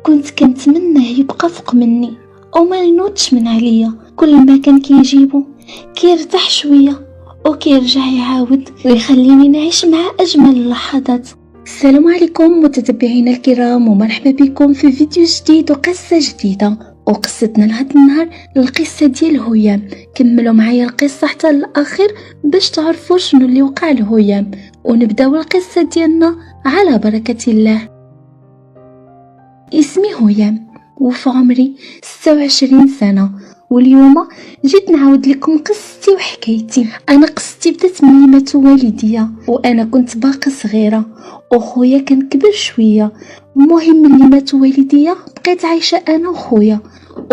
كنت كنتمناه يبقى فوق مني او ما ينوضش من عليا. كل ما كان كيجيبو كيرتاح شويه وكيرجع يعاود ويخليني نعيش مع اجمل اللحظات. السلام عليكم متتبعينا الكرام، ومرحبا بكم في فيديو جديد وقصه جديده. وقصتنا لهذا النهار القصه ديال هيام. كملوا معايا القصه حتى الاخر باش تعرفوا شنو اللي وقع لهيام، ونبداو القصه ديالنا على بركه الله. اسمي هيام وفي عمري 26 سنه، واليوم جيت نعاود لكم قصتي وحكايتي. انا قصتي بدات ملي ماتوا والديا وانا كنت باقا صغيره، وخويا كان كبر شويه. المهم ملي ماتوا والديا بقيت عايشه انا وخويا،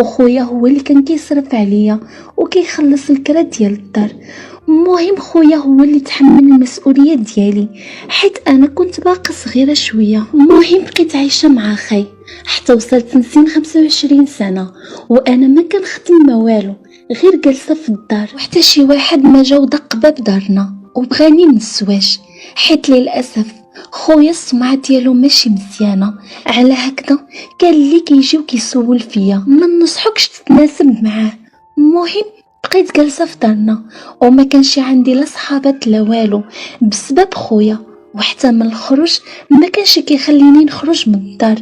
وخويا هو اللي كان كيصرف عليا وكيخلص الكرا ديال الدار. المهم خويا هو اللي تحمل المسؤوليه ديالي حيت انا كنت باقا صغيره شويه. المهم بقيت عايشه مع خي حتى وصلت لسن 25 سنه، وانا ما كنخدم ما والو، غير جالسه في الدار. وحتى شي واحد ما جا ودق باب دارنا وبغاني نسواش، حيت للاسف خويا السمعه ديالو ماشي مزيانه. على هكذا كان اللي كيجي وكيسول فيا ما نصحكش تتناسب معاه. المهم بقيت جالسه في دارنا وما كانش عندي لا صحابات لا والو بسبب خويا، وحتى من الخروج ما كانش كيخليني نخرج من الدار.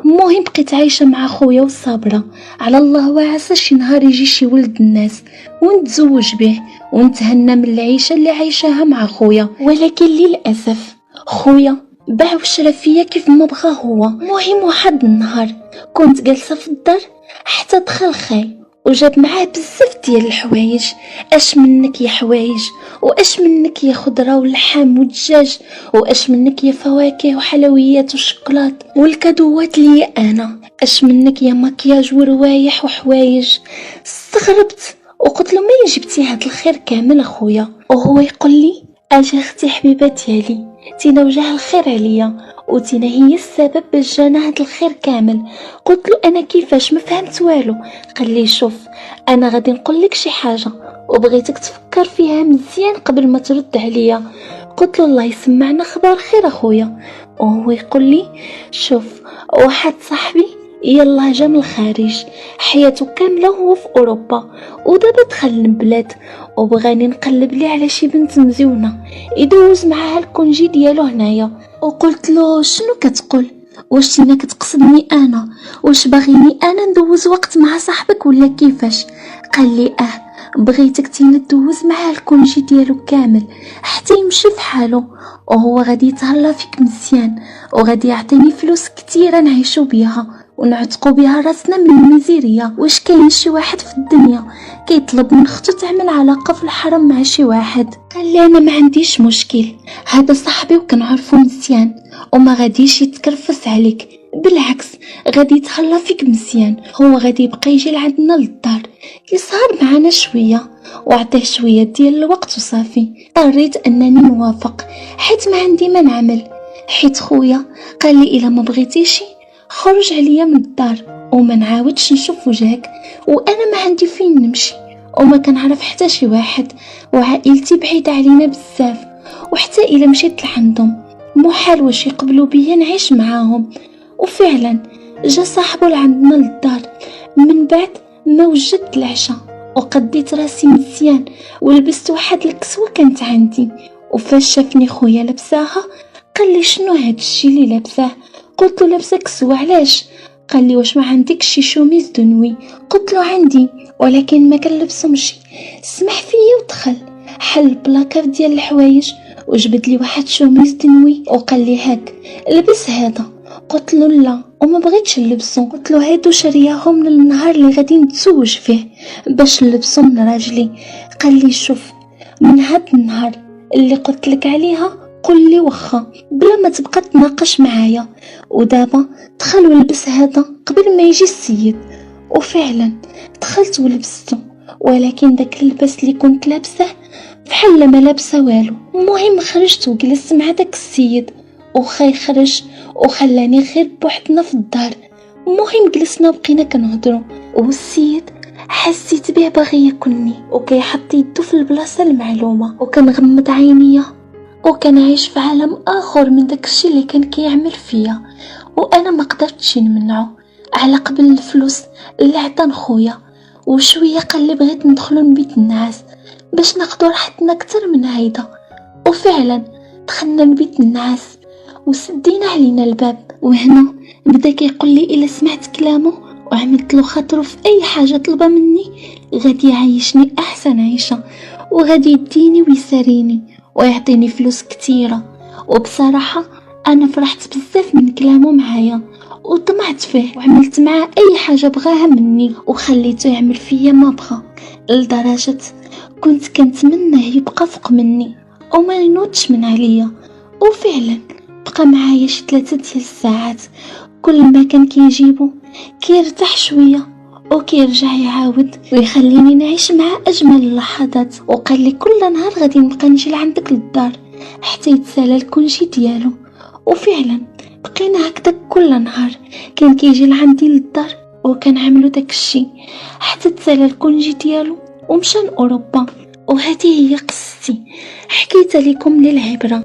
المهم بقيت عايشه مع خويا وصابره على الله، وعسى شي نهار يجي شي ولد الناس ونتزوج به ونتهنى من العيشه اللي عايشاها مع خويا. ولكن للاسف خويا باع وشرا فيا كيف ما بغى هو. المهم واحد النهار كنت جالسه في الدار حتى دخل خاي وجاب معاه بزاف ديال الحوايج. اش منك يا حوايج، واش منك يا خضره ولحم ودجاج، واش منك يا فواكه وحلويات وشوكولات والكادوات لي انا، اش منك يا مكياج وروايح وحوايج. استغربت وقلت له ما جبتي هاد الخير كامل اخويا؟ وهو يقول لي اجي اختي حبيبه ديالي، تينا وجه الخير عليا وتينا هي السبب باش جانا هاد الخير كامل. قلت له انا كيفاش؟ ما فهمت والو. قال لي شوف انا غادي نقول لك شي حاجه وبغيتك تفكر فيها مزيان قبل ما ترد عليا. قلت له الله يسمعنا خبر خير اخويا. وهو يقول لي شوف واحد صاحبي يلا جا من الخارج، حياته كامله هو في اوروبا ودابا دخل البلاد وبغاني نقلب ليه على شي بنت مزيونه يدوز معاها الكونجي ديالو هنايا. وقلت له شنو كتقول؟ واش تينا كتقصدني انا؟ واش باغيني انا ندوز وقت مع صاحبك ولا كيفاش؟ قال لي بغيتك تينا تدوز معاه الكونجي ديالو كامل حتى يمشي في حاله، وهو غادي يتهلا فيك مزيان وغادي يعطيني فلوس كتيره نعيشو بيها ونعتقوا بها راسنا من الميزيريا. واش كاين شي واحد في الدنيا كيطلب من اختو تعمل علاقه في الحرم مع شي واحد؟ قال لي انا ما عنديش مشكل، هذا صاحبي وكنعرفو مزيان وما غاديش يتكرفس عليك، بالعكس غادي يتهلا فيك مزيان. هو غادي يبقى يجي لعندنا للدار يسهر معنا شويه وعطيه شويه ديال الوقت وصافي. اضطريت انني نوافق حيت ما عندي ما نعمل، حيت خويا قال لي الا ما بغيتيش خرج عليا من الدار وما نعاودش نشوف وجهك، وانا ما عندي فين نمشي وما كنعرف حتى شي واحد، وعائلتي بعيده علينا بزاف، وحتى الا مشيت لعندهم محال واش يقبلوا بيا نعيش معاهم. وفعلا جا صاحبه لعندنا للدار. من بعد ما وجدت العشاء وقديت راسي مزيان ولبست واحد الكسوه كانت عندي، وفاش شافني خويا لبساها قال لي شنو هاد الشي اللي لابساه؟ قلت له لابسه كسوه علاش؟ قال لي واش ما عندك شي شوميز دنوي؟ قلت له عندي ولكن ما كنلبسهمش. سمح فيا ودخل حل البلاكار ديال الحوايج وجبد لي واحد شوميز دنوي وقال لي هاك لبس هذا. قلت له لا وما بغيتش نلبسو. قلت له هادو شرياهم للنهار اللي غادي نتزوج فيه باش نلبسهم لراجلي. قال لي شوف من هاد النهار اللي قلت لك عليها قل لي واخا بلا ما تبقى تناقش معايا. ودابا دخل ولبس هذا قبل ما يجي السيد. وفعلا دخلت ولبسته، ولكن داك اللباس اللي كنت لابسه بحال ما لابسه والو. المهم خرجت وجلست مع داك السيد، وخاي خرج وخلاني غير بوحدنا في الدار. المهم جلسنا وبقينا كنهضروا، والسيد حسيت بيه باغي ياكلني وكيحط يدو في البلاصه المعلومه، وكنغمض عينيا وكان عايش في عالم اخر من داكشي اللي كان كيعمل فيا، وانا ما قدرتش نمنعه. على قبل الفلوس اللي عطان خويا، وشويه قال لي بغيت ندخلوا لبيت النعاس باش ناخدو راحتنا اكتر من هيدا. وفعلا دخلنا لبيت النعاس وسدينا علينا الباب، وهنا بدا كيقول لي الا سمعت كلامه وعملت له خاطره في اي حاجه طلبه مني غادي يعيشني احسن عيشه، وغادي يديني ويساريني ويعطيني فلوس كتيره. وبصراحه انا فرحت بزاف من كلامه معايا وطمعت فيه وعملت معاه اي حاجه بغاها مني وخليته يعمل فيا ما بغى، لدرجه كنت كنتمنى يبقى فوق مني وما ينوضش من عليا. وفعلا بقى معايا شي 3 ديال الساعات، كل ما كان كيجيبو كيرتاح شويه وكيرجع يعاود ويخليني نعيش مع اجمل اللحظات. وقال لي كل نهار غادي نبقى نجي لعندك للدار حتى يتسالى الكونجي ديالو. وفعلا بقينا هكذا كل نهار كان كيجي لعندي للدار وكنعملو داك الشي حتى تسالى الكونجي ديالو ومشى لاوروبا. وهذه هي قصتي، حكيتها لكم للعبره.